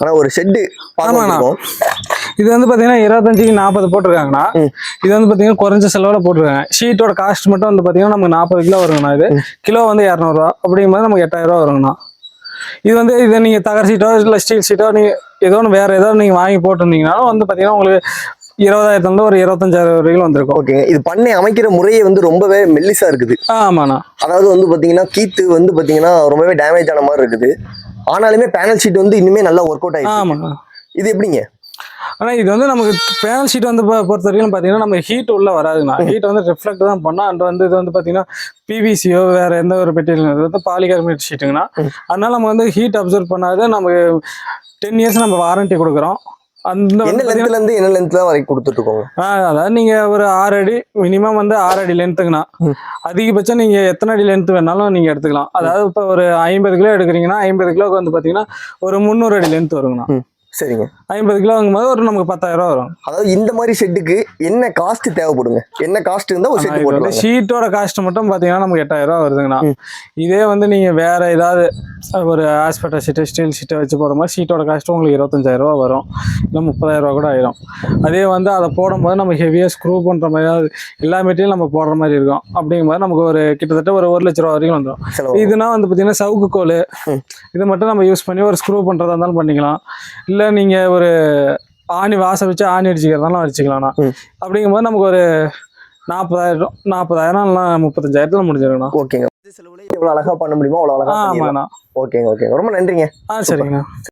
ஆனா ஒரு ஷெட்டு ஆமாண்ணா. இது வந்து பாத்தீங்கன்னா 25க்கு 40 போட்டிருக்காங்கண்ணா. இது வந்து பாத்தீங்கன்னா குறைஞ்ச செலவுல போட்டிருக்காங்க. ஷீட்டோட காஸ்ட் மட்டும் வந்து பாத்தீங்கன்னா நமக்கு 40 கிலோ வருங்கண்ணா. இது கிலோ வந்து 200 ரூபா, அப்படிங்கும்போது நமக்கு 8000 ரூபா வருங்கண்ணா. இது வந்து இதை நீங்க தகர சீட்டோ இல்லை ஸ்டீல் சீட்டோ நீங்க ஏதோ ஒன்று வேற ஏதோ நீங்க வாங்கி போட்டிருந்தீங்கன்னாலும் வந்து பாத்தீங்கன்னா உங்களுக்கு 20,000 ஒரு 25,000 வரைக்கும் வந்திருக்கும். ஓகே. இது பண்ணை அமைக்கிற முறையே வந்து ரொம்பவே மெல்லிசா இருக்குது. ஆமாண்ணா. அதாவது வந்து பாத்தீங்கன்னா கீத்து வந்து பாத்தீங்கன்னா ரொம்பவே டேமேஜ் ஆன மாதிரி இருக்குது. ஆனாலுமே பேனல் ஷீட் வந்து இன்னுமே நல்லா ஒர்க் அவுட் ஆயிடுச்சு. ஆமாண்ணா. இது எப்படிங்க? ஆனா இது வந்து நமக்கு பேனல் ஷீட் வந்து பொறுத்த வரைக்கும் பாத்தீங்கன்னா நம்ம ஹீட் உள்ள வராதுண்ணா. ஹீட் வந்து ரிஃப்ளெக்ட் தான் பண்ணா. அண்ட் வந்து இது வந்து பாத்தீங்கன்னா பிவிசியோ வேற எந்த ஒரு மெட்டீரியல் வந்து பாலிகார்பனேட் ஷீட்டுங்கண்ணா. அதனால நம்ம வந்து ஹீட் அப்சர்வ் பண்ணாத நமக்கு 10 இயர்ஸ் நம்ம வாரண்டி கொடுக்குறோம். அந்த என்ன லென்த்ல இருந்து என்ன லென்த்ல வரைக்கும் கொடுத்துட்டு இருக்கோங்க? அதாவது நீங்க ஒரு 6 அடி மினிமம் வந்து 6 அடி லென்த்துங்கண்ணா. அதிகபட்சம் நீங்க எத்தனை அடி லென்த் வேணாலும் நீங்க எடுத்துக்கலாம். அதாவது இப்போ ஒரு 50 கிலோ எடுக்கிறீங்கன்னா 50 கிலோக்கு வந்து பாத்தீங்கன்னா ஒரு 300 அடி லென்த் வருங்கண்ணா. சரிங்க. 50 கிலோ வாங்கும்போது ஒரு நமக்கு 10,000 ரூபா வரும். அதாவது இந்த மாதிரி ஷெட்டுக்கு என்ன காஸ்ட் தேவைப்படுங்க? என்ன காஸ்ட் இருந்தா ஒரு ஷெட் போடலாம்? ஷீட்டோட காஸ்ட் மட்டும் பாத்தீங்கன்னா நமக்கு 8000 ரூபா வருதுங்கண்ணா. இதே வந்து நீங்க வேற ஏதாவது ஒரு ஆஸ்பெக்டா ஷீட்டு ஸ்டீல் ஷீட்டை வச்சு போடும் போது ஷீட்டோட காஸ்ட் உங்களுக்கு 25,000 ரூபா வரும், இல்லை 30,000 ரூபா கூட ஆயிரும். அதே வந்து அதை போடும்போது நம்ம ஹெவியா ஸ்க்ரூ பண்ற மாதிரி எல்லா மெட்டீரியல் நம்ம போடுற மாதிரி இருக்கும். அப்படிங்கும்போது நமக்கு ஒரு கிட்டத்தட்ட ஒரு 1,00,000 ரூபா வரைக்கும் வந்துடும். இதுனா வந்து பாத்தீங்கன்னா சவுக்கு கோல் இது மட்டும் நம்ம யூஸ் பண்ணி ஒரு ஸ்க்ரூ பண்றதா இருந்தாலும் பண்ணிக்கலாம். இல்ல நீங்க ஒரு ஆணி வாச வச்சு ஆணி அடிச்சுக்கிறதாலும் அடிச்சுக்கலாம்ண்ணா. அப்படிங்கும்போது நமக்கு ஒரு 40,000 இல்லைனா 35,000 முடிஞ்சிருக்கணும். ஓகேங்க. செலவுல எவ்வளவு அழகா பண்ண முடியுமோ அவ்வளவு அழகா. ஆமாண்ணா. ஓகேங்க. ரொம்ப நன்றிங்க. சரிங்கண்ணா.